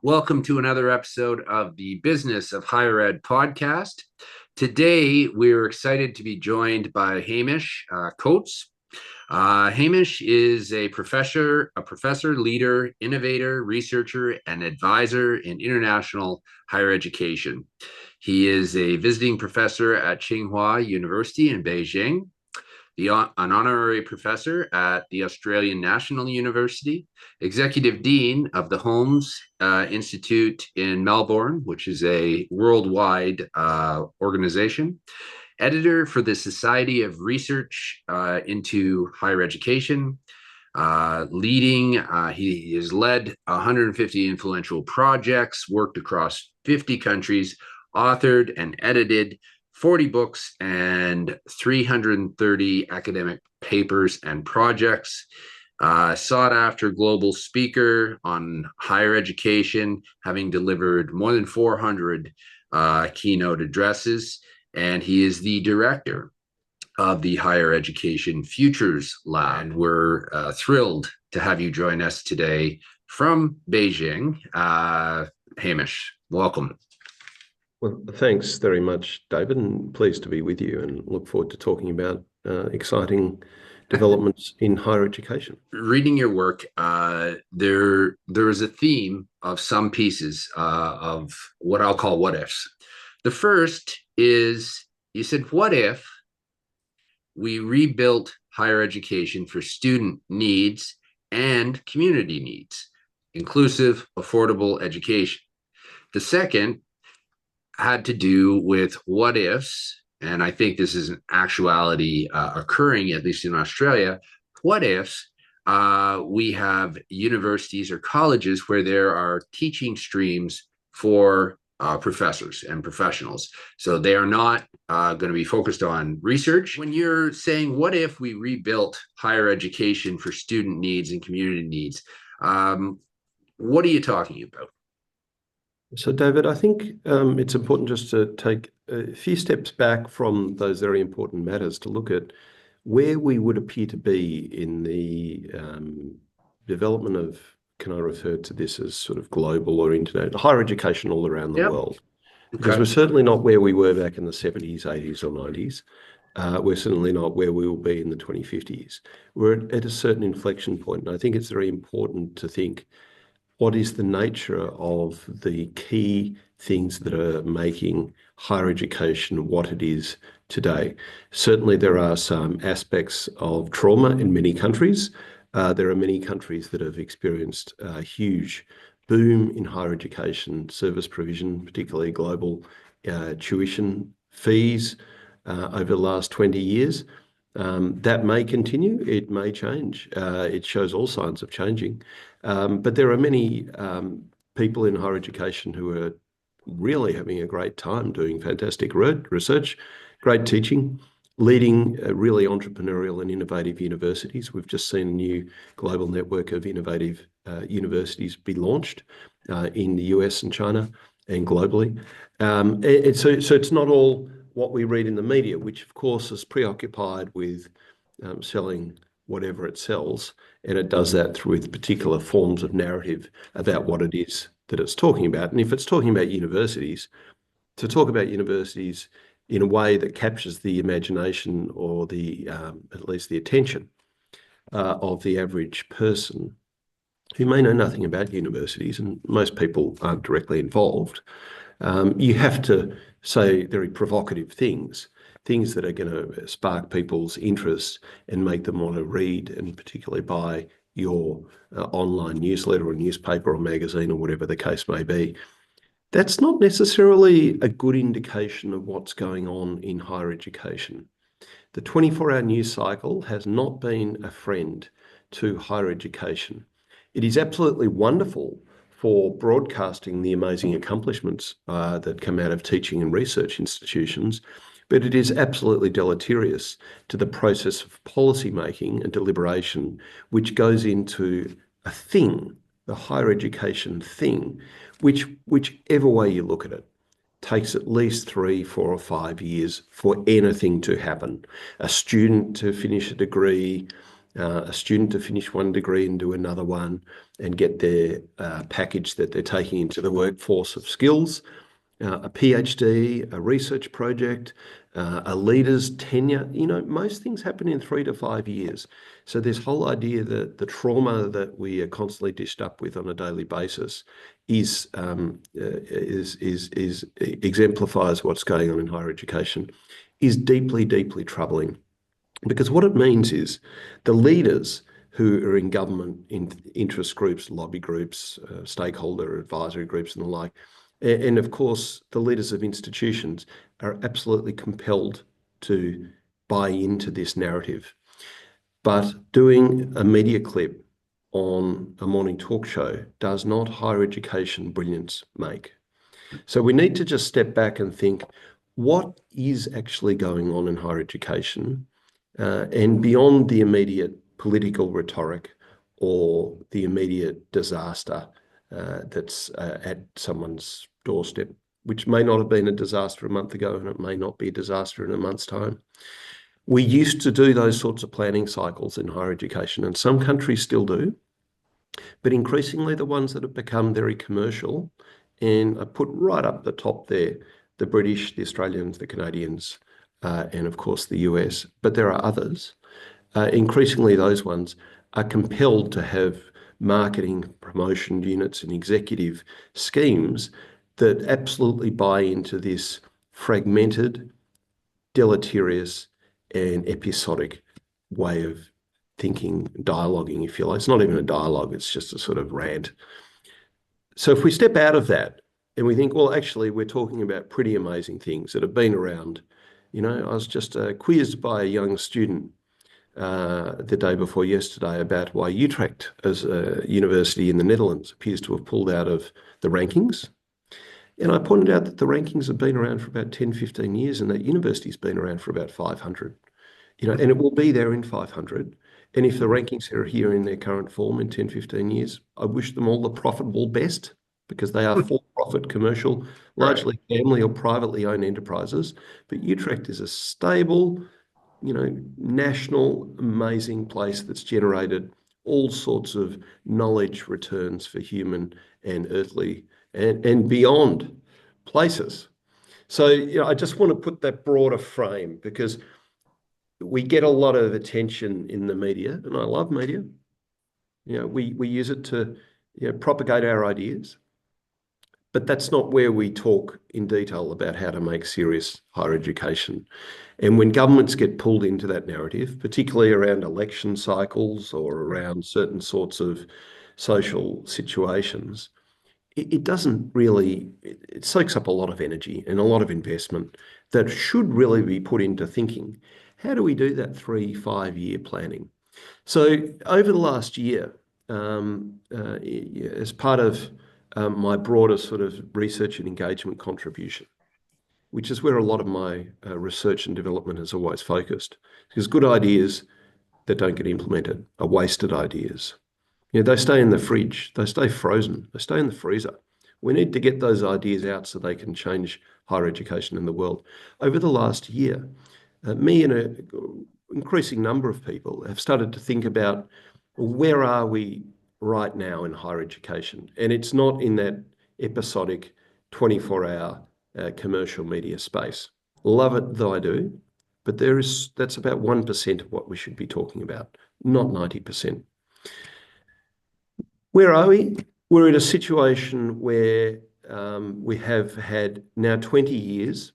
Welcome to another episode of the Business of Higher Ed podcast. Today, we're excited to be joined by Hamish Coates. Hamish is a professor, leader, innovator, researcher, and advisor in international higher education. He is a visiting professor at Tsinghua University in Beijing, an honorary professor at the Australian National University, executive dean of the Holmes Institute in Melbourne, which is a worldwide organization, editor for the Society of Research into Higher Education, he has led 150 influential projects, worked across 50 countries, authored and edited 40 books and 330 academic papers and projects. Sought after global speaker on higher education, having delivered more than 400 keynote addresses. And he is the director of the Higher Education Futures Lab. And we're thrilled to have you join us today from Beijing. Hamish, welcome. Well, thanks very much, David, and pleased to be with you and look forward to talking about exciting developments in higher education. Reading your work, there is a theme of some pieces of what I'll call what ifs. The first is, you said, what if we rebuilt higher education for student needs and community needs, inclusive, affordable education? The second had to do with what ifs, and I think this is an actuality occurring, at least in Australia. What ifs we have universities or colleges where there are teaching streams for professors and professionals, so they are not going to be focused on research. When you're saying, what if we rebuilt higher education for student needs and community needs, what are you talking about? So, David, I think it's important just to take a few steps back from those very important matters to look at where we would appear to be in the development of, can I refer to this as sort of global or international, higher education all around the world. Because we're certainly not where we were back in the 70s, 80s or 90s. We're certainly not where we will be in the 2050s. We're at a certain inflection point. And I think it's very important to think, what is the nature of the key things that are making higher education what it is today? Certainly, there are some aspects of trauma in many countries. There are many countries that have experienced a huge boom in higher education service provision, particularly global tuition fees over the last 20 years. That may continue, it may change. It shows all signs of changing. But there are many people in higher education who are really having a great time doing fantastic research, great teaching, leading really entrepreneurial and innovative universities. We've just seen a new global network of innovative universities be launched in the US and China and globally. So it's not all what we read in the media, which of course is preoccupied with selling whatever it sells, and it does that with particular forms of narrative about what it is that it's talking about. And if it's talking about universities, to talk about universities in a way that captures the imagination or the at least the attention of the average person who may know nothing about universities, and most people aren't directly involved, you have to say very provocative things that are going to spark people's interest and make them want to read and particularly buy your online newsletter or newspaper or magazine or whatever the case may be. That's not necessarily a good indication of what's going on in higher education. The 24-hour news cycle has not been a friend to higher education. It is absolutely wonderful for broadcasting the amazing accomplishments that come out of teaching and research institutions, but it is absolutely deleterious to the process of policy making and deliberation, which goes into a thing, the higher education thing, which, whichever way you look at it, takes at least 3, 4 or 5 years for anything to happen. A student to finish a degree, a student to finish one degree and do another one and get their package that they're taking into the workforce of skills, a PhD, a research project, a leader's tenure. Most things happen in 3 to 5 years. So this whole idea that the trauma that we are constantly dished up with on a daily basis exemplifies what's going on in higher education, is deeply, deeply troubling. Because what it means is the leaders who are in government interest groups, lobby groups, stakeholder advisory groups and the like, and of course the leaders of institutions are absolutely compelled to buy into this narrative. But doing a media clip on a morning talk show does not higher education brilliance make. So we need to just step back and think, what is actually going on in higher education? And beyond the immediate political rhetoric or the immediate disaster that's at someone's doorstep, which may not have been a disaster a month ago and it may not be a disaster in a month's time. We used to do those sorts of planning cycles in higher education, and some countries still do, but increasingly the ones that have become very commercial, and I put right up the top there the British, the Australians, the Canadians, and of course the US, but there are others. Increasingly, those ones are compelled to have marketing, promotion units and executive schemes that absolutely buy into this fragmented, deleterious, and episodic way of thinking, dialoguing, if you like. It's not even a dialogue, it's just a sort of rant. So if we step out of that and we think, well, actually, we're talking about pretty amazing things that have been around. I was just quizzed by a young student the day before yesterday about why Utrecht, as a university in the Netherlands, appears to have pulled out of the rankings. And I pointed out that the rankings have been around for about 10, 15 years, and that university's been around for about 500. And it will be there in 500. And if the rankings are here in their current form in 10, 15 years, I wish them all the profitable best, because they are for-profit commercial, largely family or privately owned enterprises. But Utrecht is a stable, national, amazing place that's generated all sorts of knowledge returns for human and earthly and beyond places. So, I just want to put that broader frame, because we get a lot of attention in the media, and I love media. We use it to propagate our ideas, but that's not where we talk in detail about how to make serious higher education. And when governments get pulled into that narrative, particularly around election cycles or around certain sorts of social situations, it doesn't really, it soaks up a lot of energy and a lot of investment that should really be put into thinking, how do we do that 3-5 year planning? So over the last year, as part of my broader sort of research and engagement contribution, which is where a lot of my research and development has always focused, because good ideas that don't get implemented are wasted ideas. They stay in the fridge, they stay frozen, they stay in the freezer. We need to get those ideas out so they can change higher education in the world. Over the last year, me and an increasing number of people have started to think about, where are we right now in higher education? And it's not in that episodic 24-hour commercial media space. Love it though I do, but that's about 1% of what we should be talking about, not 90%. Where are we? We're in a situation where we have had now 20 years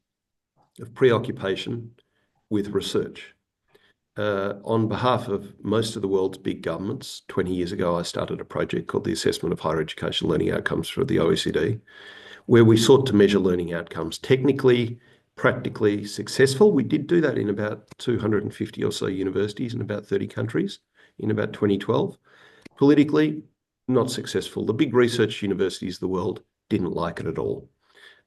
of preoccupation with research. On behalf of most of the world's big governments, 20 years ago, I started a project called the Assessment of Higher Education Learning Outcomes for the OECD, where we sought to measure learning outcomes technically, practically successful. We did do that in about 250 or so universities in about 30 countries in about 2012. Politically, not successful. The big research universities of the world didn't like it at all.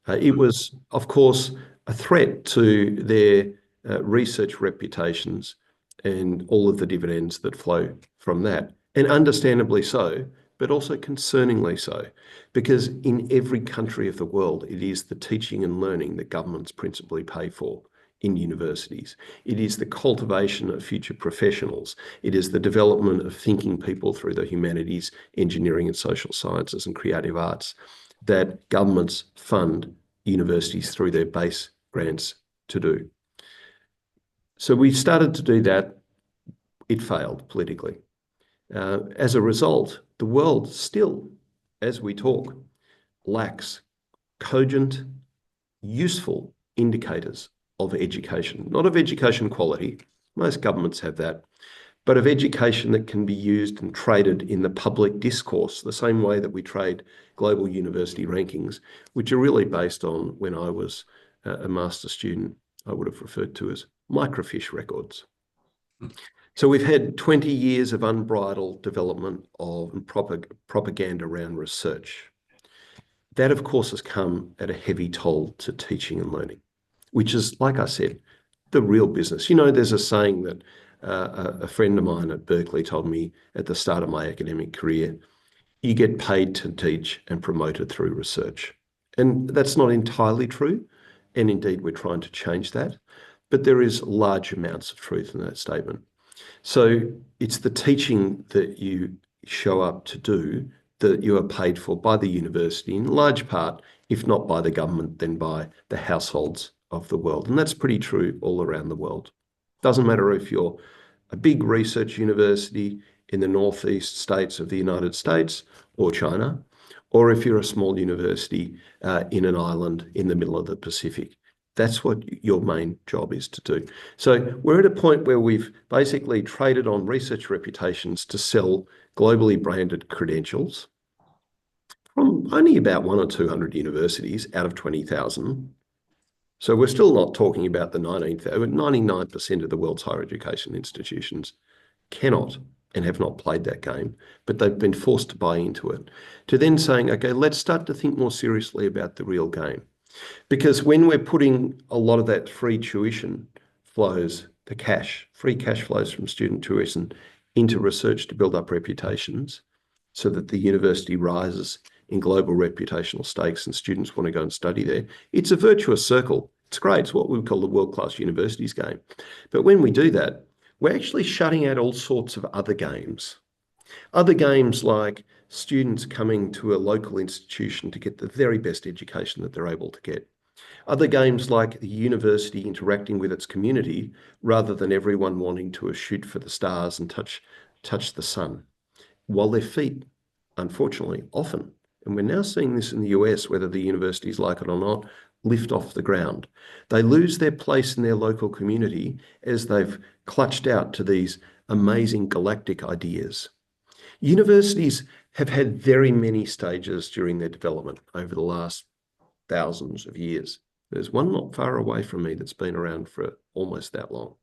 It was, of course, a threat to their research reputations and all of the dividends that flow from that. And understandably so, but also concerningly so, because in every country of the world, it is the teaching and learning that governments principally pay for. in universities. It is the cultivation of future professionals. It is the development of thinking people through the humanities, engineering and social sciences and creative arts that governments fund universities through their base grants to do. So we started to do that. It failed politically. As a result, the world still, as we talk, lacks cogent, useful indicators of education, not of education quality. Most governments have that, but of education that can be used and traded in the public discourse, the same way that we trade global university rankings, which are really based on, when I was a master's student, I would have referred to as microfiche records. So we've had 20 years of unbridled development of propaganda around research. That, of course, has come at a heavy toll to teaching and learning, which is, like I said, the real business. You know, there's a saying that a friend of mine at Berkeley told me at the start of my academic career: you get paid to teach and promoted through research. And that's not entirely true. And indeed, we're trying to change that. But there is large amounts of truth in that statement. So it's the teaching that you show up to do that you are paid for by the university, in large part, if not by the government, then by the households of the world. And that's pretty true all around the world. Doesn't matter if you're a big research university in the northeast states of the United States or China, or if you're a small university in an island in the middle of the Pacific. That's what your main job is to do. So we're at a point where we've basically traded on research reputations to sell globally branded credentials from only about 100 or 200 universities out of 20,000. So we're still not talking about the 99% of the world's higher education institutions cannot and have not played that game, but they've been forced to buy into it. To then saying, okay, let's start to think more seriously about the real game. Because when we're putting a lot of that free tuition flows, the free cash flows from student tuition into research to build up reputations so that the university rises in global reputational stakes and students want to go and study there, it's a virtuous circle. It's great. It's what we call the world-class universities game. But when we do that, we're actually shutting out all sorts of other games. Other games like students coming to a local institution to get the very best education that they're able to get. Other games like the university interacting with its community rather than everyone wanting to shoot for the stars and touch the sun. While their feet, unfortunately, often, and we're now seeing this in the US, whether the universities like it or not, lift off the ground. They lose their place in their local community as they've clutched out to these amazing galactic ideas. Universities have had very many stages during their development over the last thousands of years. There's one not far away from me that's been around for almost that long.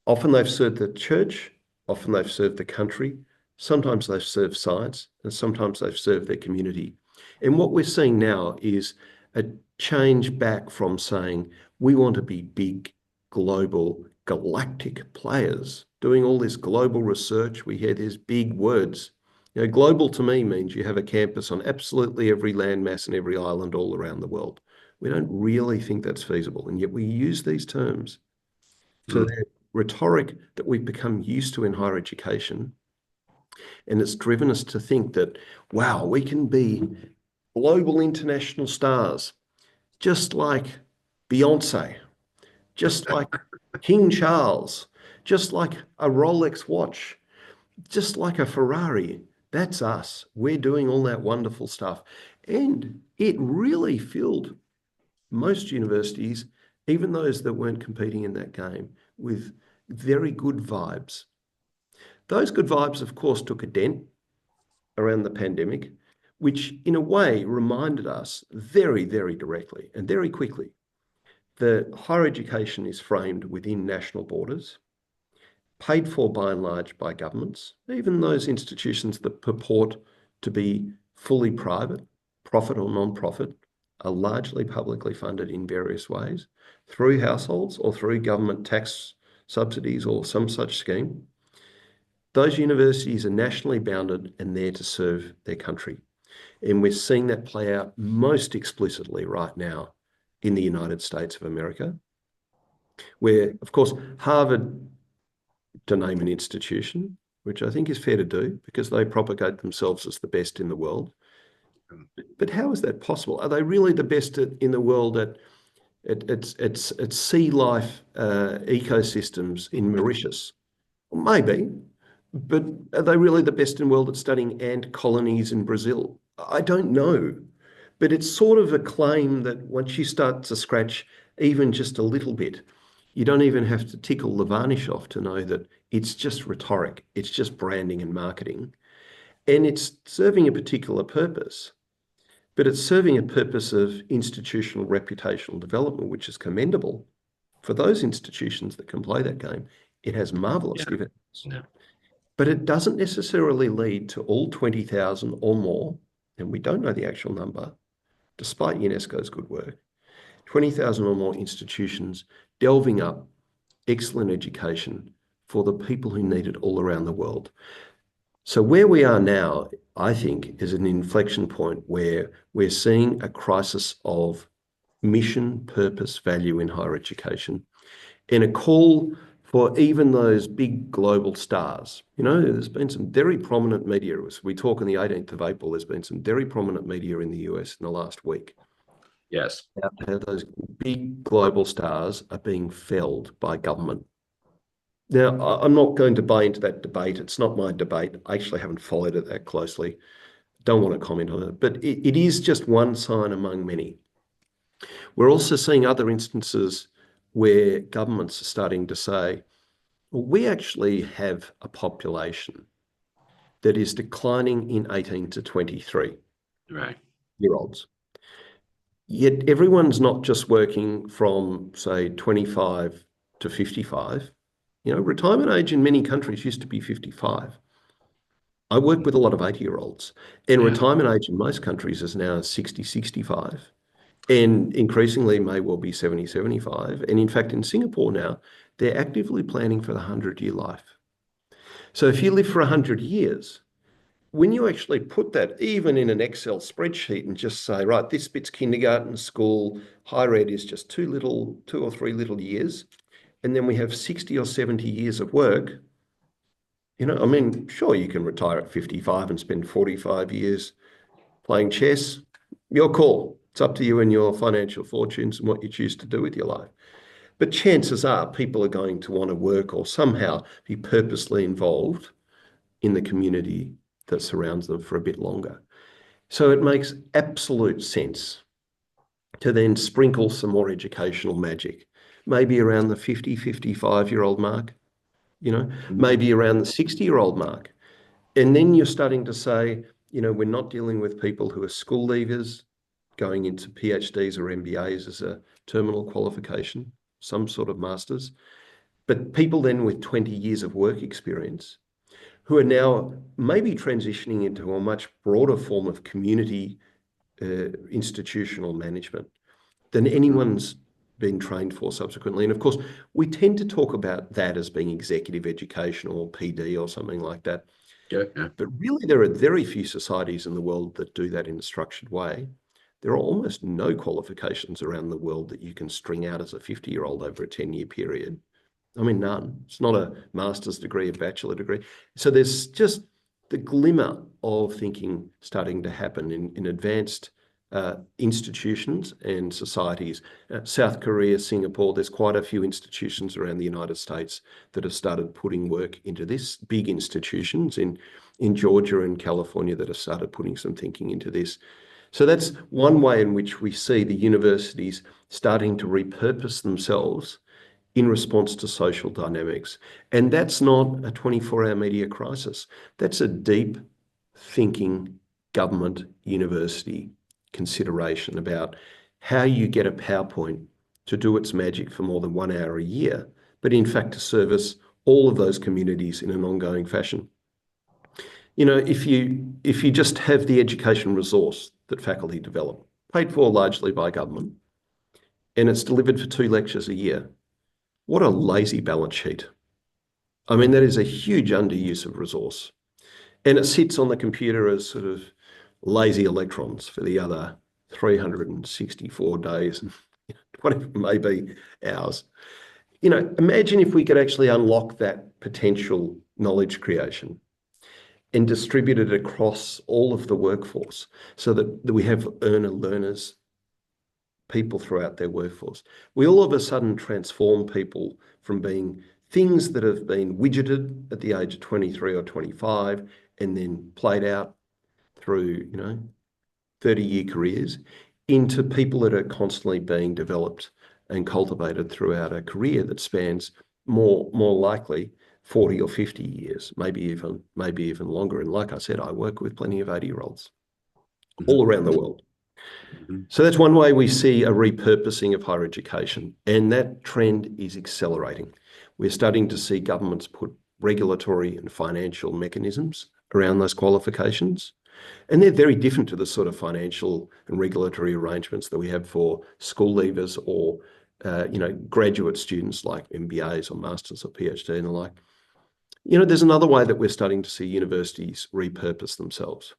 Often they've served the church, often they've served the country, sometimes they've served science, and sometimes they've served their community. And what we're seeing now is a change back from saying we want to be big, global, galactic players doing all this global research. We hear these big words. You know, global to me means you have a campus on absolutely every landmass and every island all around the world. We don't really think that's feasible, and yet we use these terms. So they're rhetoric that we've become used to in higher education, and it's driven us to think that, wow, we can be global international stars, just like Beyonce, just like King Charles, just like a Rolex watch, just like a Ferrari. That's us. We're doing all that wonderful stuff. And it really filled most universities, even those that weren't competing in that game, with very good vibes. Those good vibes, of course, took a dent around the pandemic, which in a way reminded us very, very directly and very quickly that higher education is framed within national borders, paid for by and large by governments, even those institutions that purport to be fully private, profit or non-profit, are largely publicly funded in various ways through households or through government tax subsidies or some such scheme. Those universities are nationally bounded and there to serve their country. And we're seeing that play out most explicitly right now in the United States of America. where, of course, Harvard, to name an institution, which I think is fair to do because they propagate themselves as the best in the world. But how is that possible? Are they really the best in the world at sea life ecosystems in Mauritius? Well, maybe, but are they really the best in the world at studying ant colonies in Brazil? I don't know. But it's sort of a claim that once you start to scratch even just a little bit, you don't even have to tickle the varnish off to know that it's just rhetoric, it's just branding and marketing, and it's serving a particular purpose. But it's serving a purpose of institutional reputational development, which is commendable. For those institutions that can play that game, it has marvelous Yeah. dividends. Yeah. But it doesn't necessarily lead to all 20,000 or more, and we don't know the actual number, despite UNESCO's good work, 20,000 or more institutions delving up excellent education for the people who need it all around the world. So where we are now, I think, is an inflection point where we're seeing a crisis of mission, purpose, value in higher education, and a call for even those big global stars. You know, there's been some very prominent media. As we talk on the 18th of April, there's been some very prominent media in the US in the last week. Yes. How those big global stars are being felled by government. Now, I'm not going to buy into that debate. It's not my debate. I actually haven't followed it that closely. Don't want to comment on it, but it is just one sign among many. We're also seeing other instances where governments are starting to say, well, we actually have a population that is declining in 18 to 23 Right. year olds. Yet everyone's not just working from, say, 25 to 55. You know, retirement age in many countries used to be 55. I work with a lot of 80-year-olds, and Yeah. retirement age in most countries is now 60, 65, and increasingly may well be 70, 75. And in fact, in Singapore now, they're actively planning for the 100-year life. So if you live for 100 years, when you actually put that even in an Excel spreadsheet and just say, right, this bit's kindergarten, school, higher ed is just two or three little years, and then we have 60 or 70 years of work, you know, I mean, sure, you can retire at 55 and spend 45 years playing chess. Your call. It's up to you and your financial fortunes and what you choose to do with your life. But chances are people are going to want to work or somehow be purposely involved in the community that surrounds them for a bit longer. So it makes absolute sense to then sprinkle some more educational magic, maybe around the 50, 55-year-old mark, you know, maybe around the 60-year-old mark. And then you're starting to say, you know, we're not dealing with people who are school leavers going into PhDs or MBAs as a terminal qualification, some sort of master's, but people then with 20 years of work experience who are now maybe transitioning into a much broader form of community institutional management than anyone's been trained for subsequently. And of course, we tend to talk about that as being executive education or PD or something like that. Yeah. Yeah. But really, there are very few societies in the world that do that in a structured way. There are almost no qualifications around the world that you can string out as a 50-year-old over a 10-year period. I mean, none. It's not a master's degree, a bachelor degree. So there's just the glimmer of thinking starting to happen in advanced institutions and societies. South Korea, Singapore, there's quite a few institutions around the United States that have started putting work into this, big institutions in Georgia and California that have started putting some thinking into this. So that's one way in which we see the universities starting to repurpose themselves in response to social dynamics. And that's not a 24-hour media crisis. That's a deep thinking government university consideration about how you get a PowerPoint to do its magic for more than 1 hour a year, but in fact to service all of those communities in an ongoing fashion. You know, if you just have the education resource that faculty develop, paid for largely by government, and it's delivered for 2 lectures a year, what a lazy balance sheet. I mean, that is a huge underuse of resource. And it sits on the computer as sort of lazy electrons for the other 364 days, whatever it may be, hours. Imagine if we could actually unlock that potential knowledge creation and distribute it across all of the workforce so that we have earner learners, people throughout their workforce. We all of a sudden transform people from being things that have been widgeted at the age of 23 or 25 and then played out through, 30-year careers into people that are constantly being developed and cultivated throughout a career that spans more likely 40 or 50 years, maybe even longer. And like I said, I work with plenty of 80-year-olds all around the world. Mhm. So that's one way we see a repurposing of higher education, and that trend is accelerating. We're starting to see governments put regulatory and financial mechanisms around those qualifications, and they're very different to the sort of financial and regulatory arrangements that we have for school leavers or graduate students like MBAs or masters or PhD and the like. There's another way that we're starting to see universities repurpose themselves.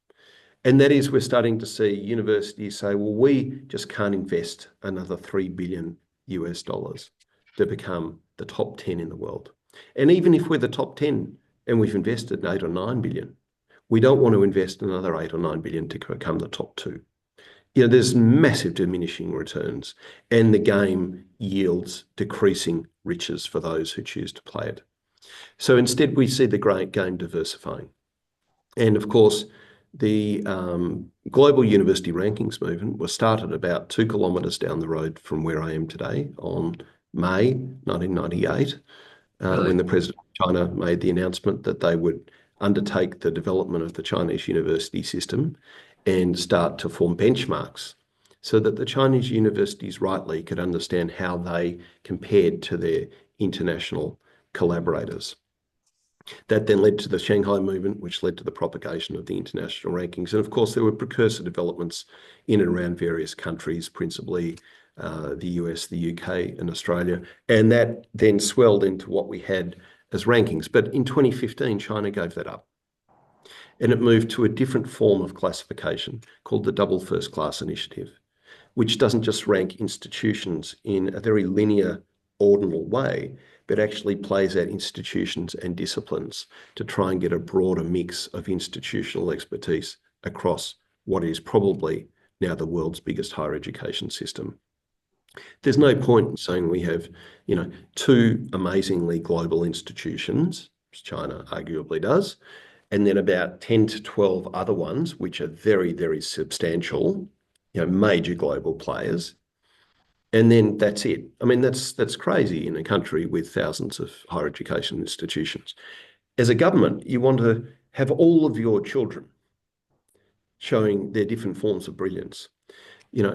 And that is, we're starting to see universities say, well, we just can't invest another $3 billion to become the top 10 in the world. And even if we're the top 10 and we've invested 8 or 9 billion, we don't want to invest another 8 or 9 billion to become the top 2. There's massive diminishing returns, and the game yields decreasing riches for those who choose to play it. So instead, we see the great game diversifying. And of course, the global university rankings movement was started about 2 kilometres down the road from where I am today on May 1998, Really? when the president of China made the announcement that they would undertake the development of the Chinese university system and start to form benchmarks so that the Chinese universities rightly could understand how they compared to their international collaborators. That then led to the Shanghai movement, which led to the propagation of the international rankings. And of course, there were precursor developments in and around various countries, principally the US, the UK, and Australia. And that then swelled into what we had as rankings. But in 2015, China gave that up. And it moved to a different form of classification called the Double First Class Initiative, which doesn't just rank institutions in a very linear, ordinal way, but actually plays out institutions and disciplines to try and get a broader mix of institutional expertise across what is probably now the world's biggest higher education system. There's no point in saying we have, 2 amazingly global institutions, as China arguably does, and then about 10 to 12 other ones, which are very, very substantial, major global players. And then that's it. I mean, that's crazy in a country with thousands of higher education institutions. As a government, you want to have all of your children showing their different forms of brilliance.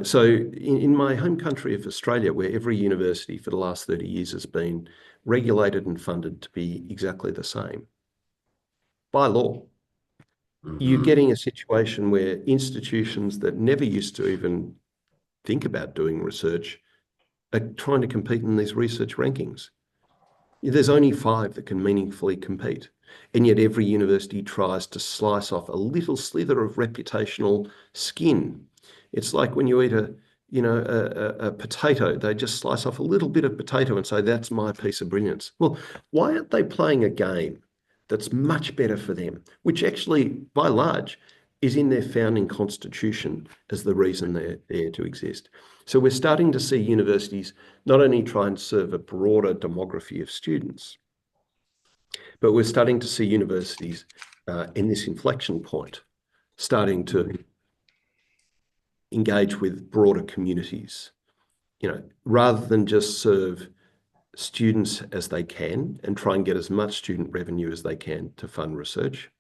So in my home country of Australia, where every university for the last 30 years has been regulated and funded to be exactly the same by law, you're Mhm. getting a situation where institutions that never used to even think about doing research are trying to compete in these research rankings. There's only 5 that can meaningfully compete. And yet every university tries to slice off a little slither of reputational skin. It's like when you eat a potato, they just slice off a little bit of potato and say, that's my piece of brilliance. Well, why aren't they playing a game that's much better for them, which actually, by and large, is in their founding constitution as the reason they're there to exist? So we're starting to see universities not only try and serve a broader demography of students, but we're starting to see universities in this inflection point starting to engage with broader communities, rather than just serve students as they can and try and get as much student revenue as they can to fund research.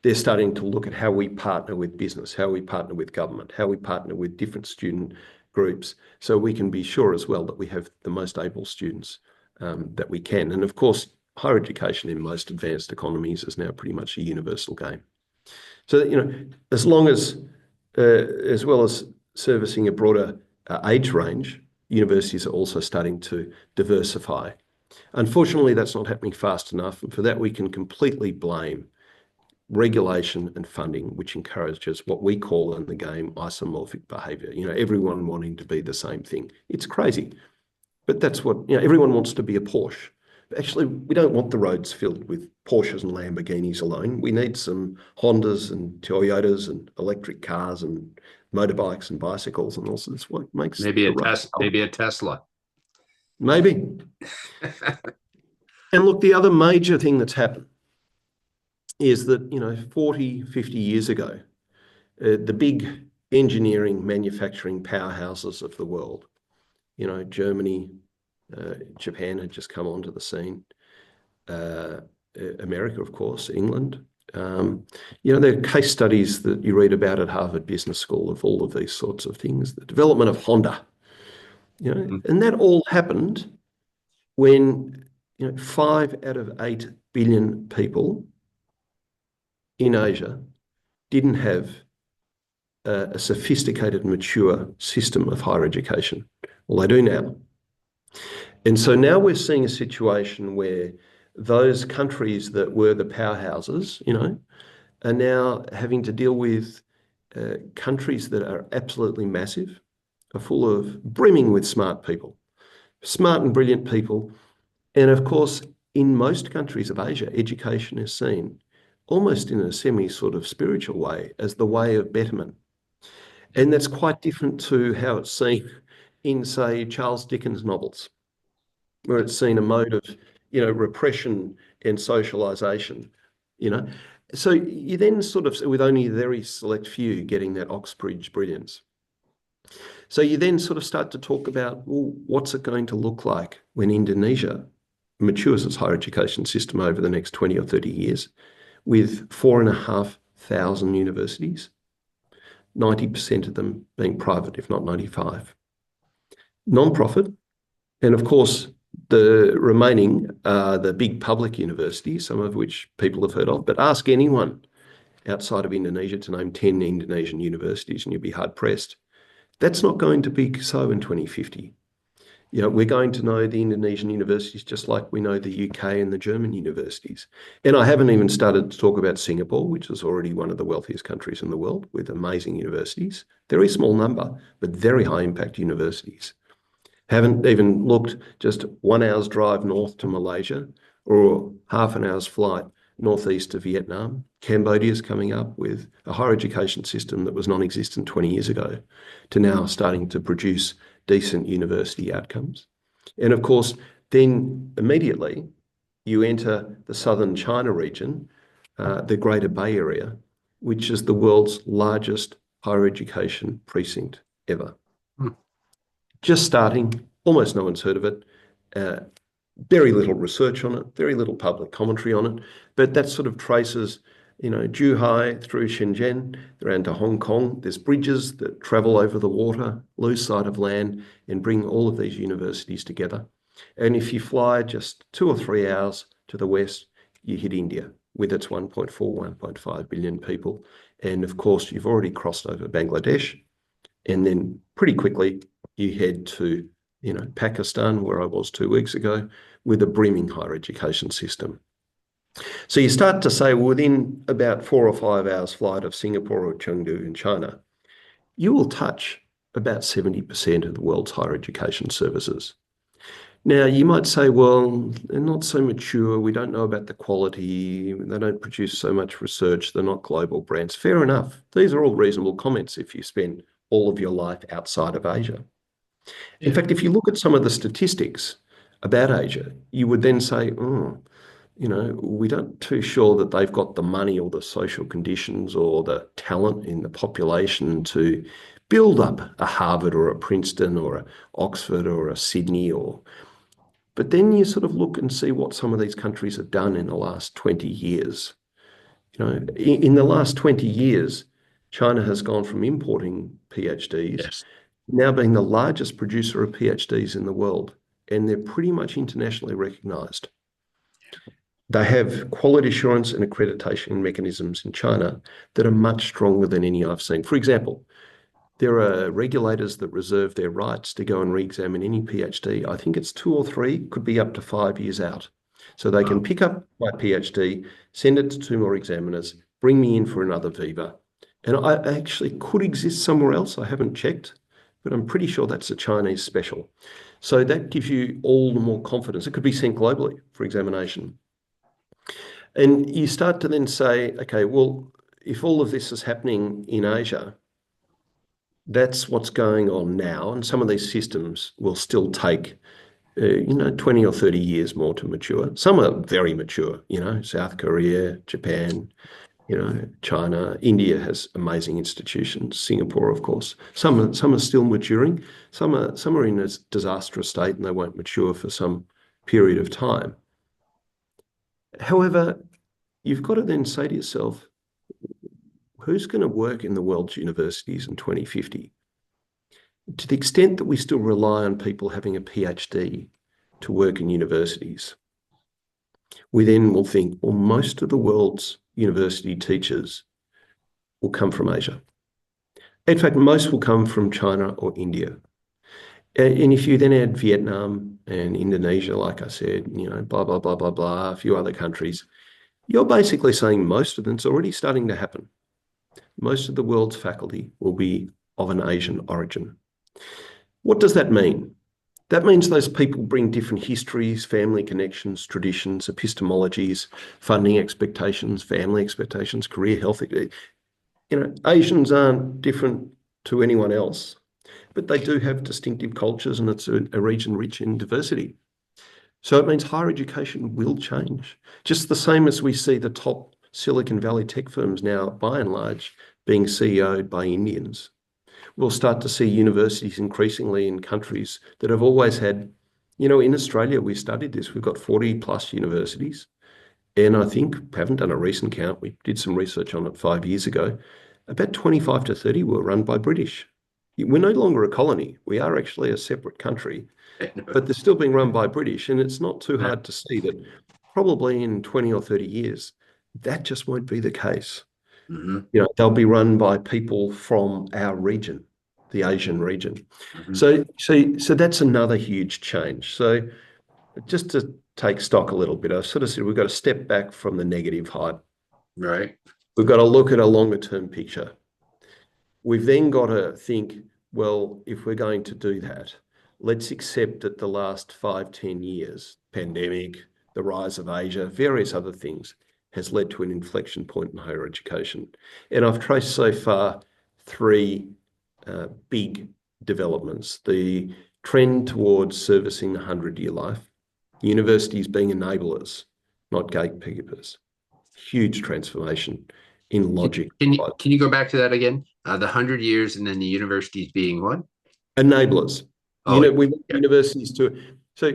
They're starting to look at how we partner with business, how we partner with government, how we partner with different student groups, so we can be sure as well that we have the most able students that we can. And of course, higher education in most advanced economies is now pretty much a universal game. So, as long as well as servicing a broader age range, universities are also starting to diversify. Unfortunately, that's not happening fast enough. And for that, we can completely blame regulation and funding, which encourages what we call in the game isomorphic behavior, everyone wanting to be the same thing. It's crazy. But that's what, everyone wants to be a Porsche. But actually, we don't want the roads filled with Porsches and Lamborghinis alone. We need some Hondas and Toyotas and electric cars and motorbikes and bicycles, and also that's what makes Maybe the a road. test, maybe a Tesla. Maybe. And look, the other major thing that's happened is that, 40, 50 years ago, the big engineering, manufacturing powerhouses of the world, Germany, Japan had just come onto the scene, America, of course, England. There are case studies that you read about at Harvard Business School of all of these sorts of things, the development of Honda, and that all happened when 5 out of 8 billion people in Asia didn't have a sophisticated, mature system of higher education. Well, they do now. And so now we're seeing a situation where those countries that were the powerhouses, are now having to deal with countries that are absolutely massive, are full of brimming with smart people, smart and brilliant people. And of course, in most countries of Asia, education is seen almost in a semi sort of spiritual way as the way of betterment. And that's quite different to how it's seen in, say, Charles Dickens novels, where it's seen a mode of, repression and socialization, So you then sort of, with only a very select few getting that Oxbridge brilliance. So you then sort of start to talk about, well, what's it going to look like when Indonesia matures its higher education system over the next 20 or 30 years with 4,500 universities, 90% of them being private, if not 95. Non-profit, and of course, the remaining are the big public universities, some of which people have heard of, but ask anyone outside of Indonesia to name 10 Indonesian universities and you'll be hard pressed. That's not going to be so in 2050. We're going to know the Indonesian universities just like we know the UK and the German universities. And I haven't even started to talk about Singapore, which is already one of the wealthiest countries in the world with amazing universities. Very small number, but very high impact universities. Haven't even looked just 1 hour's drive north to Malaysia or half an hour's flight northeast to Vietnam. Cambodia's coming up with a higher education system that was non-existent 20 years ago to now starting to produce decent university outcomes. And of course, then immediately you enter the southern China region, the Greater Bay Area, which is the world's largest higher education precinct ever. Just starting, almost no one's heard of it. Very little research on it, very little public commentary on it, but that sort of traces, Zhuhai through Shenzhen, around to Hong Kong. There's bridges that travel over the water, lose sight of land, and bring all of these universities together. And if you fly just 2 or 3 hours to the west, you hit India with its 1.4, 1.5 billion people. And of course, you've already crossed over Bangladesh. And then pretty quickly, you head to, Pakistan, where I was 2 weeks ago, with a brimming higher education system. So you start to say within about 4 or 5 hours flight of Singapore or Chengdu in China, you will touch about 70% of the world's higher education services. Now, you might say, well, they're not so mature. We don't know about the quality. They don't produce so much research. They're not global brands. Fair enough. These are all reasonable comments if you spend all of your life outside of Asia. In fact, if you look at some of the statistics about Asia, you would then say, we don't too sure that they've got the money or the social conditions or the talent in the population to build up a Harvard or a Princeton or a Oxford or a Sydney but then you sort of look and see what some of these countries have done in the last 20 years. In the last 20 years, China has gone from importing PhDs, now being the largest producer of PhDs in the world, and they're pretty much internationally recognized. They have quality assurance and accreditation mechanisms in China that are much stronger than any I've seen. For example, there are regulators that reserve their rights to go and re-examine any PhD. I think it's 2 or 3, could be up to 5 years out. So they can pick up my PhD, send it to 2 more examiners, bring me in for another viva. And I actually could exist somewhere else. I haven't checked, but I'm pretty sure that's a Chinese special. So that gives you all the more confidence. It could be sent globally for examination. And you start to then say, okay, well, if all of this is happening in Asia, that's what's going on now. And some of these systems will still take, 20 or 30 years more to mature. Some are very mature, South Korea, Japan, China. India has amazing institutions. Singapore, of course. Some are still maturing. Some are in a disastrous state and they won't mature for some period of time. However, you've got to then say to yourself, who's going to work in the world's universities in 2050? To the extent that we still rely on people having a PhD to work in universities, we then will think, well, most of the world's university teachers will come from Asia. In fact, most will come from China or India. And if you then add Vietnam and Indonesia, like I said, blah, blah, blah, blah, blah, a few other countries, you're basically saying most of them, it's already starting to happen. Most of the world's faculty will be of an Asian origin. What does that mean? That means those people bring different histories, family connections, traditions, epistemologies, funding expectations, family expectations, career health. Asians aren't different to anyone else, but they do have distinctive cultures, and it's a region rich in diversity. So it means higher education will change, just the same as we see the top Silicon Valley tech firms now, by and large, being CEO'd by Indians. We'll start to see universities increasingly in countries that have always had, in Australia, we studied this, we've got 40 plus universities. And I think, haven't done a recent count, we did some research on it 5 years ago, about 25 to 30 were run by British. We're no longer a colony. We are actually a separate country, but they're still being run by British. And it's not too hard to see that probably in 20 or 30 years, that just won't be the case. Mm-hmm. They'll be run by people from our region, the Asian region. Mm-hmm. So that's another huge change. So just to take stock a little bit, I sort of said we've got to step back from the negative hype. Right. We've got to look at a longer term picture. We've then got to think, well, if we're going to do that, let's accept that the last 5, 10 years, pandemic, the rise of Asia, various other things, has led to an inflection point in higher education. And I've traced so far 3 big developments. The trend towards servicing the 100-year life, universities being enablers, not gatekeepers. Huge transformation in logic. Can you go back to that again? The 100 years and then the universities being what? Enablers. Oh, we want universities to, so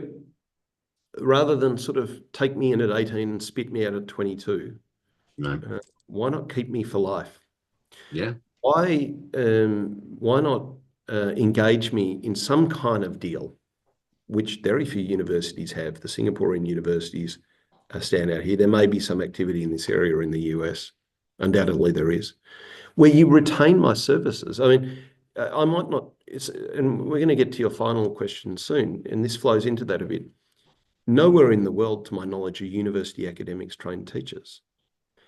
rather than sort of take me in at 18 and spit me out at 22, right. Why not keep me for life? Yeah. Why not engage me in some kind of deal, which very few universities have. The Singaporean universities stand out here. There may be some activity in this area in the US. Undoubtedly there is. Where you retain my services. I mean, I might not, and we're going to get to your final question soon, and this flows into that a bit. Nowhere in the world, to my knowledge, are university academics trained teachers.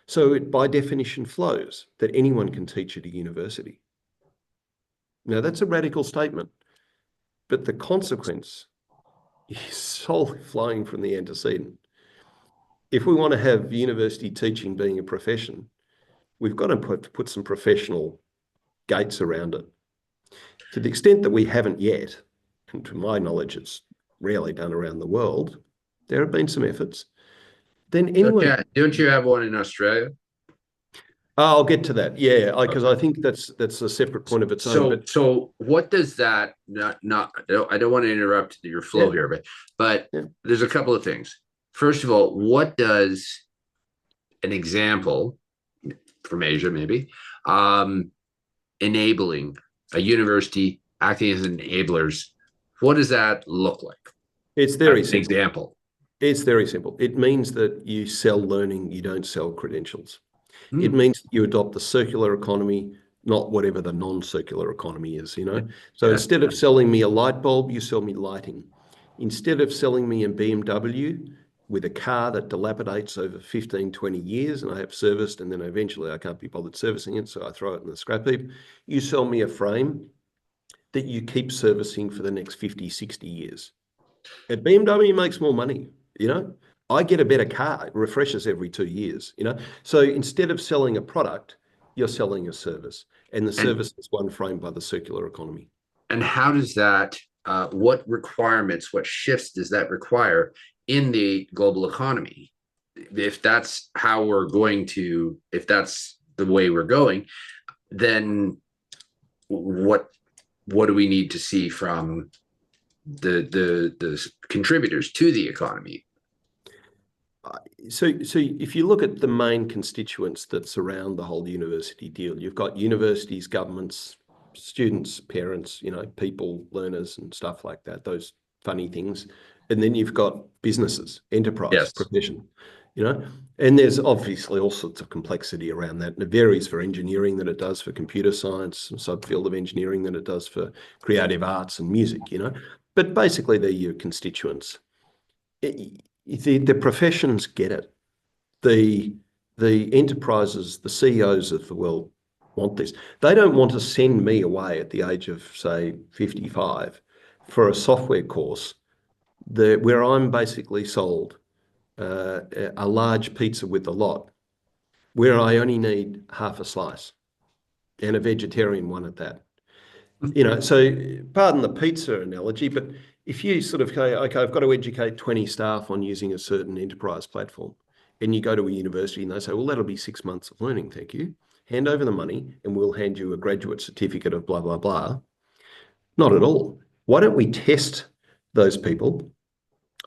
So it, by definition, flows that anyone can teach at a university. Now, that's a radical statement, but the consequence is solely flowing from the antecedent. If we want to have university teaching being a profession, we've got to put some professional gates around it. To the extent that we haven't yet, and to my knowledge, it's rarely done around the world, there have been some efforts. Then anyone... Don't you have one in Australia? I'll get to that. Yeah, because I think that's a separate point of its own. So what does that I don't want to interrupt your flow here, but there's a couple of things. First of all, what does an example from Asia maybe enabling a university acting as enablers, what does that look like? It's very simple. Example. It's very simple. It means that you sell learning, you don't sell credentials. It means you adopt the circular economy, not whatever the non-circular economy is, So instead of selling me a light bulb, you sell me lighting. Instead of selling me a BMW with a car that dilapidates over 15, 20 years and I have serviced and then eventually I can't be bothered servicing it, so I throw it in the scrap heap, you sell me a frame that you keep servicing for the next 50, 60 years. At BMW makes more money, you know. I get a better car. It refreshes every 2 years, you know. So instead of selling a product, you're selling a service. And the And service is one framed by the circular economy. how does that, what requirements, what shifts does that require in the global economy? If that's how we're going to, if that's the way we're going, then what do we need to see from the contributors to the economy? So if you look at the main constituents that surround the whole university deal, you've got universities, governments, students, parents, you know, people, learners and stuff like that, those funny things. And then you've got businesses, enterprise, Yes. profession, you know, and there's obviously all sorts of complexity around that. And it varies for engineering than it does for computer science, subfield of engineering than it does for creative arts and music, you know, but basically they're your constituents. The professions get it. The enterprises, the CEOs of the world want this. They don't want to send me away at the age of, say, 55 for a software course where I'm basically sold a large pizza with a lot, where I only need half a slice and a vegetarian one at that. You know, so pardon the pizza analogy, but if you sort of go, okay, I've got to educate 20 staff on using a certain enterprise platform, and you go to a university and they say, well, that'll be 6 months of learning, thank you. Hand over the money and we'll hand you a graduate certificate of blah, blah, blah. Not at all. Why don't we test those people?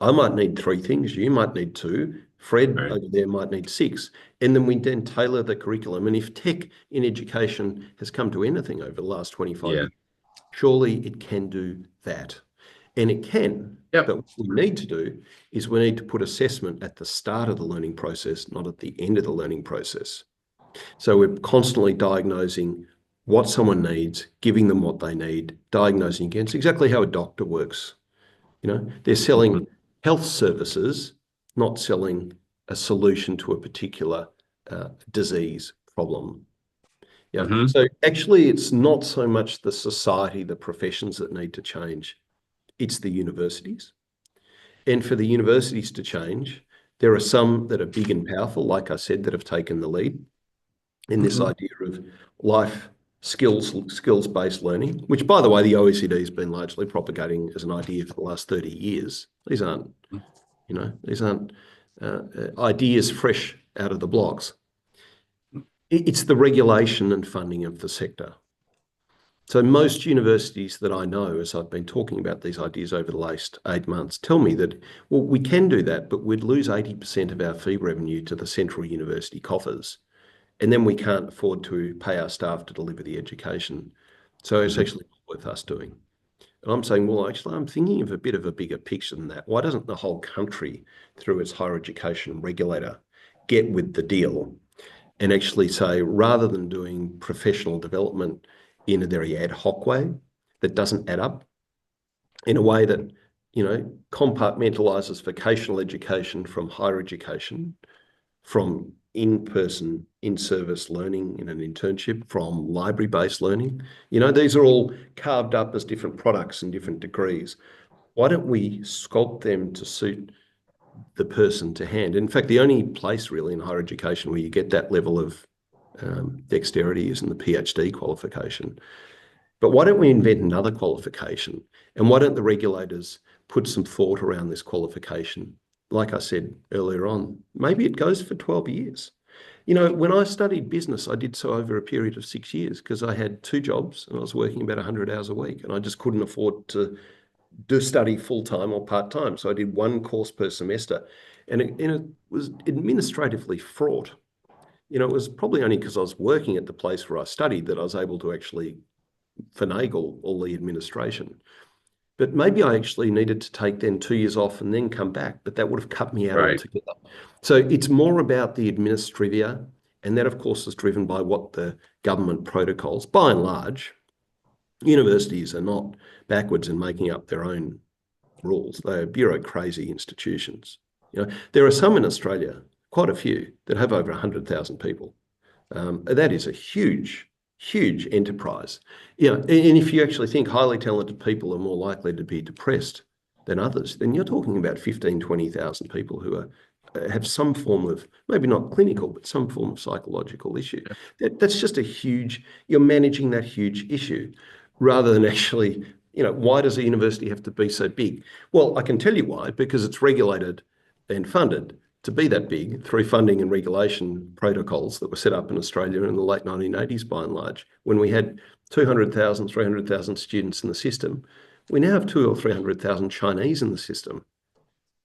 I might need 3 things, you might need 2, Fred Right. over there might need 6. And then we then tailor the curriculum. And if tech in education has come to anything over the last 25 Yeah. years, surely it can do that. And it can, Yep. but what we need to do is we need to put assessment at the start of the learning process, not at the end of the learning process. So we're constantly diagnosing what someone needs, giving them what they need, diagnosing again. It's exactly how a doctor works. You know, they're Mhm. selling health services, not selling a solution to a particular disease problem. Yeah. Mhm. So actually, it's not so much the society, the professions that need to change. It's the universities. And for the universities to change, there are some that are big and powerful, like I said, that have taken the lead in this Mhm. idea of life skills-based learning, which, by the way, the OECD has been largely propagating as an idea for the last 30 years. These aren't, you know, these aren't ideas fresh out of the blocks. It's the regulation and funding of the sector. So most universities that I know, as I've been talking about these ideas over the last 8 months, tell me that, well, we can do that, but we'd lose 80% of our fee revenue to the central university coffers. And then we can't afford to pay our staff to deliver the education. So it's Mhm. actually not worth us doing. And I'm saying, well, actually, I'm thinking of a bit of a bigger picture than that. Why doesn't the whole country, through its higher education regulator, get with the deal and actually say, rather than doing professional development in a very ad hoc way that doesn't add up, in a way that, you know, compartmentalizes vocational education from higher education, from in-person, in-service learning in an internship, from library-based learning. You know, these are all carved up as different products and different degrees. Why don't we sculpt them to suit the person to hand? In fact, the only place really in higher education where you get that level of dexterity is in the PhD qualification. But why don't we invent another qualification? And why don't the regulators put some thought around this qualification? Like I said earlier on, maybe it goes for 12 years. You know, when I studied business, I did so over a period of 6 years because I had 2 jobs and I was working about 100 hours a week and I just couldn't afford to do study full-time or part-time. So I did 1 course per semester and it was administratively fraught. You know, it was probably only because I was working at the place where I studied that I was able to actually finagle all the administration. But maybe I actually needed to take then 2 years off and then come back, but that would have cut me out Right. altogether. So it's more about the administrivia, and that, of course, is driven by what the government protocols, by and large, universities are not backwards in making up their own rules. They are bureaucracy institutions. You know, there are some in Australia, quite a few, that have over 100,000 people. That is a huge huge enterprise. And if you actually think highly talented people are more likely to be depressed than others, then you're talking about 15, 20,000 people who are have some form of, maybe not clinical, but some form of psychological issue. That's just a huge, you're managing that huge issue rather than actually, why does a university have to be so big? Well, I can tell you why, because it's regulated and funded to be that big through funding and regulation protocols that were set up in Australia in the late 1980s, by and large, when we had 200,000, 300,000 students in the system. We now have 200,000 or 300,000 Chinese in the system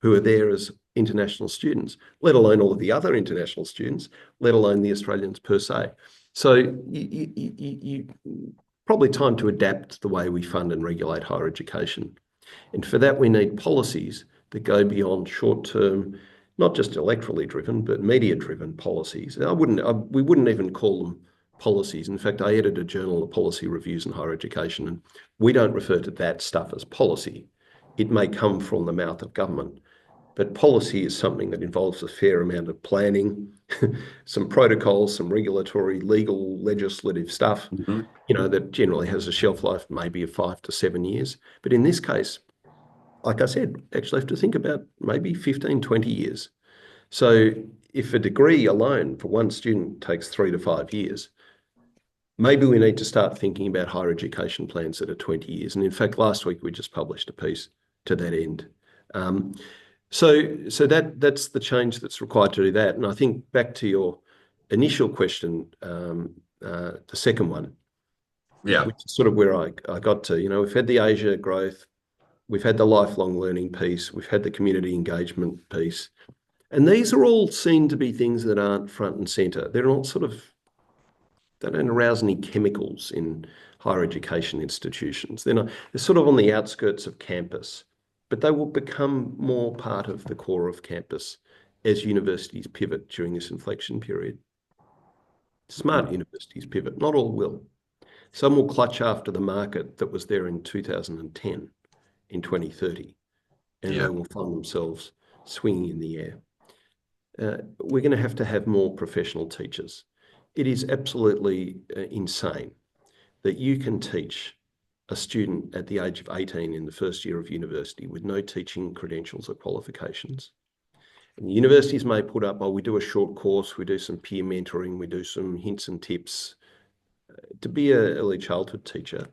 who are there as international students, let alone all of the other international students, let alone the Australians per se. So you probably time to adapt the way we fund and regulate higher education. And for that, we need policies that go beyond short-term, not just electorally driven, but media-driven policies. We wouldn't even call them policies. In fact, I edit a journal of policy reviews in higher education, and we don't refer to that stuff as policy. It may come from the mouth of government, but policy is something that involves a fair amount of planning, some protocols, some regulatory, legal, legislative stuff, Mhm. that generally has a shelf life maybe of 5 to 7 years. But in this case, like I said, actually have to think about maybe 15, 20 years. So if a degree alone for one student takes 3 to 5 years, maybe we need to start thinking about higher education plans that are 20 years. And in fact, last week we just published a piece to that end. So that's the change that's required to do that. And I think back to your initial question, the second one, Yeah. which is sort of where I got to. We've had the Asia growth, we've had the lifelong learning piece, we've had the community engagement piece, and these are all seen to be things that aren't front and centre. They're not they don't arouse any chemicals in higher education institutions. They're sort of on the outskirts of campus, but they will become more part of the core of campus as universities pivot during this inflection period. Smart universities pivot, not all will. Some will clutch after the market that was there in 2010, in 2030, and Yeah. they will find themselves swinging in the air. We're going to have more professional teachers. It is absolutely insane that you can teach a student at the age of 18 in the first year of university with no teaching credentials or qualifications. And the universities may put up, we do a short course, we do some peer mentoring, we do some hints and tips. To be an early childhood teacher,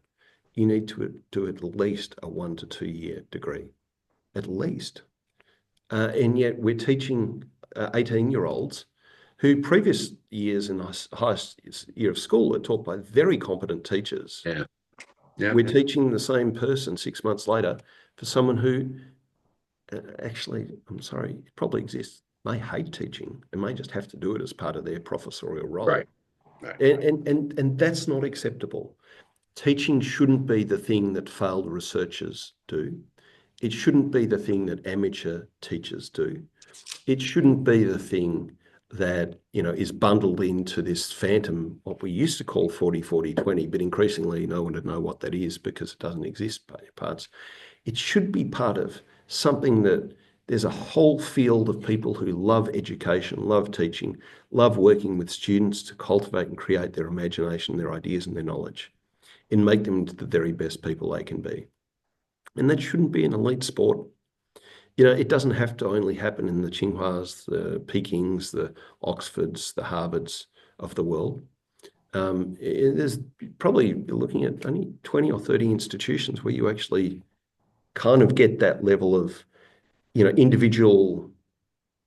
you need to do at least a 1 to 2 year degree, at least. And yet we're teaching 18-year-olds who previous years in the highest year of school are taught by very competent teachers. Yeah. Yeah. We're teaching the same person 6 months later for someone who actually, I'm sorry, it probably exists, may hate teaching and may just have to do it as part of their professorial role. Right. Right. And that's not acceptable. Teaching shouldn't be the thing that failed researchers do. It shouldn't be the thing that amateur teachers do. It shouldn't be the thing that, is bundled into this phantom, what we used to call 40-40-20, but increasingly no one would know what that is because it doesn't exist by parts. It should be part of something that there's a whole field of people who love education, love teaching, love working with students to cultivate and create their imagination, their ideas and their knowledge, and make them into the very best people they can be. And that shouldn't be an elite sport. It doesn't have to only happen in the Tsinghuas, the Pekings, the Oxfords, the Harvards of the world. There's probably, you're looking at only 20 or 30 institutions where you actually kind of get that level of, individual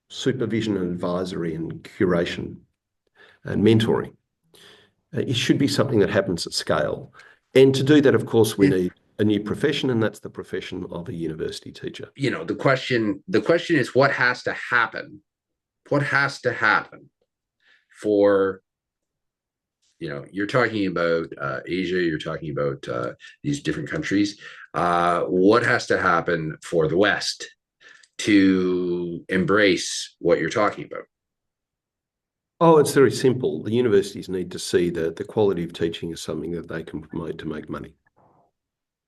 supervision and advisory and curation and mentoring. It should be something that happens at scale. And to do that, of course, we need a new profession, and that's the profession of a university teacher. The question is what has to happen? What has to happen for, you're talking about Asia, you're talking about these different countries. What has to happen for the West to embrace what you're talking about? Oh, it's very simple. The universities need to see that the quality of teaching is something that they can promote to make money.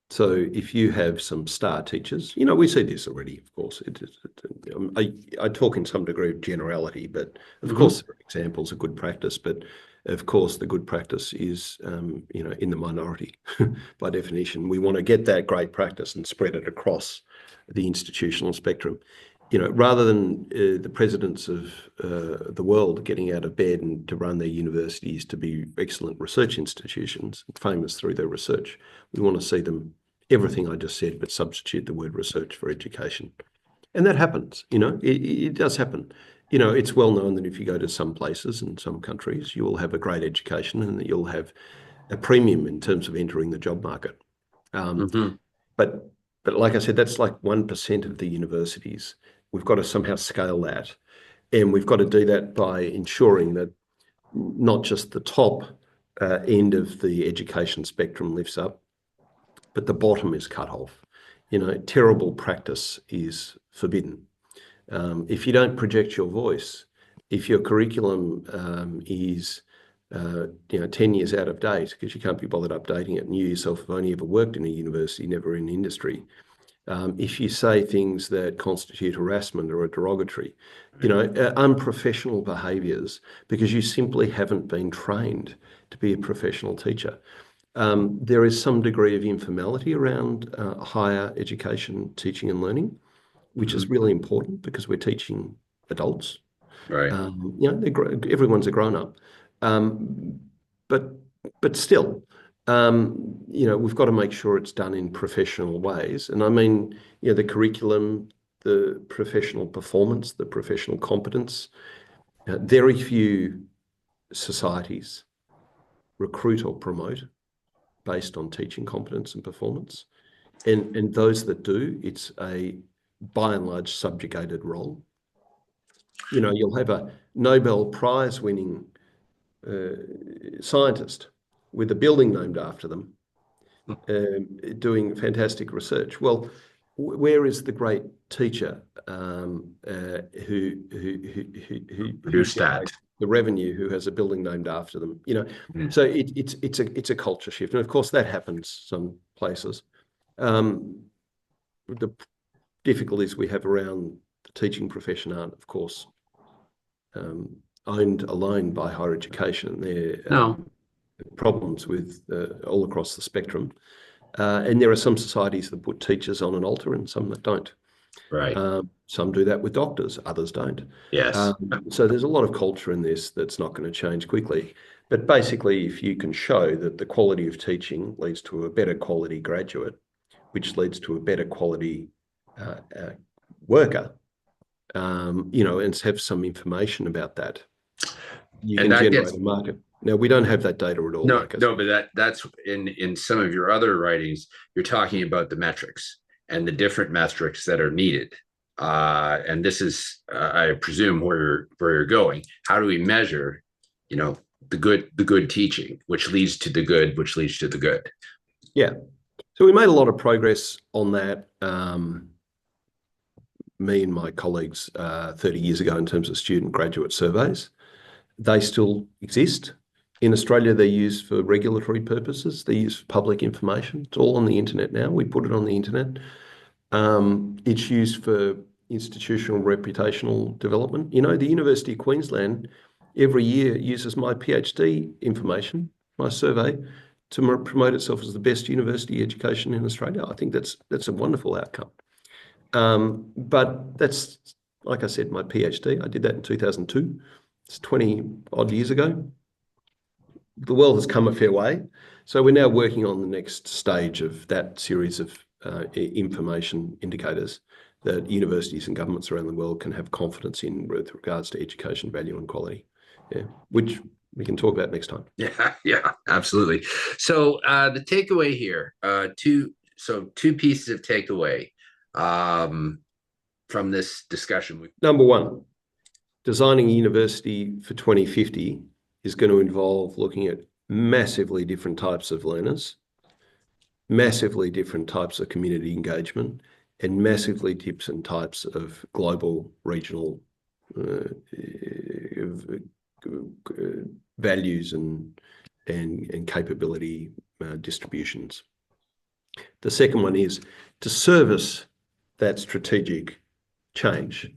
So if you have some star teachers, we see this already, of course. I talk in some degree of generality, but of course there are examples of good practice. But Of course, the good practice is, in the minority by definition. We want to get that great practice and spread it across the institutional spectrum. Rather than the presidents of the world getting out of bed and to run their universities to be excellent research institutions, famous through their research, we want to see them, everything I just said, but substitute the word research for education. And that happens, it does happen. It's well known that if you go to some places and some countries, you will have a great education and that you'll have a premium in terms of entering the job market. Mhm. But like I said, that's like 1% of the universities. We've got to somehow scale that. And we've got to do that by ensuring that not just the top end of the education spectrum lifts up, but the bottom is cut off. Terrible practice is forbidden. If you don't project your voice, if your curriculum is 10 years out of date because you can't be bothered updating it, and you yourself have only ever worked in a university, never in industry, if you say things that constitute harassment or are derogatory, unprofessional behaviours because you simply haven't been trained to be a professional teacher. There is some degree of informality around higher education, teaching and learning, which is really important because we're teaching adults. Right. Everyone's a grown-up. But still, we've got to make sure it's done in professional ways. And I mean, the curriculum, the professional performance, the professional competence. Very few societies recruit or promote based on teaching competence and performance. And those that do, it's a, by and large, subjugated role. You'll have a Nobel Prize winning scientist with a building named after them doing fantastic research. Well, where is the great teacher who Who's that? the revenue, who has a building named after them? So it's a culture shift, and of course that happens some places. The difficulties we have around the teaching profession aren't, of course, owned alone by higher education. There are problems with all across the spectrum. And there are some societies that put teachers on an altar and some that don't. Right. Some do that with doctors, others don't. Yes. So there's a lot of culture in this that's not going to change quickly. But basically, if you can show that the quality of teaching leads to a better quality graduate, which leads to a better quality worker, and have some information about that, you can generate a market. Now, we don't have that data at all. No, but that's in some of your other writings, you're talking about the metrics and the different metrics that are needed. And this is, I presume, where you're going. How do we measure, the good teaching, which leads to the good, which leads to the good? Yeah. So we made a lot of progress on that. Me and my colleagues 30 years ago in terms of student graduate surveys. They still exist. In Australia, they're used for regulatory purposes. They're used for public information. It's all on the internet now. We put it on the internet. It's used for institutional reputational development. The University of Queensland every year uses my PhD information, my survey, to promote itself as the best university education in Australia. I think that's a wonderful outcome. But that's, like I said, my PhD. I did that in 2002. It's 20 odd years ago. The world has come a fair way. So we're now working on the next stage of that series of information indicators that universities and governments around the world can have confidence in with regards to education, value and quality, which we can talk about next time. Yeah, absolutely. So the takeaway here, two pieces of takeaway from this discussion. Number one, designing a university for 2050 is going to involve looking at massively different types of learners, massively different types of community engagement, and massively different types of global, regional values and capability distributions. The second one is to service that strategic change.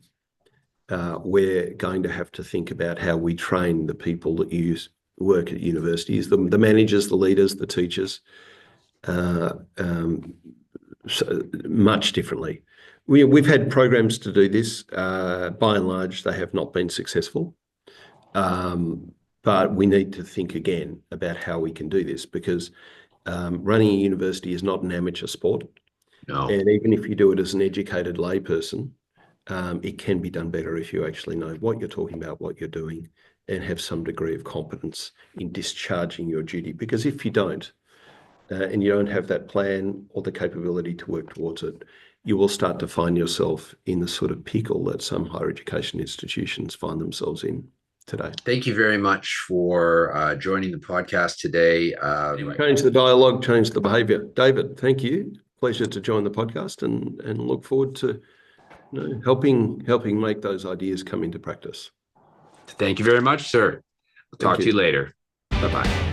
We're going to have to think about how we train the people that use work at universities, the managers, the leaders, the teachers, so much differently. We've had programs to do this. By and large, they have not been successful. But we need to think again about how we can do this, because running a university is not an amateur sport. No. And even if you do it as an educated layperson, it can be done better if you actually know what you're talking about, what you're doing, and have some degree of competence in discharging your duty. Because if you don't, and you don't have that plan or the capability to work towards it, you will start to find yourself in the sort of pickle that some higher education institutions find themselves in today. Thank you very much for joining the podcast today. Anyway. Change the dialogue, change the behaviour. David, thank you. Pleasure to join the podcast, and look forward to helping make those ideas come into practice. Thank you very much, sir. We'll talk to you later. Bye-bye.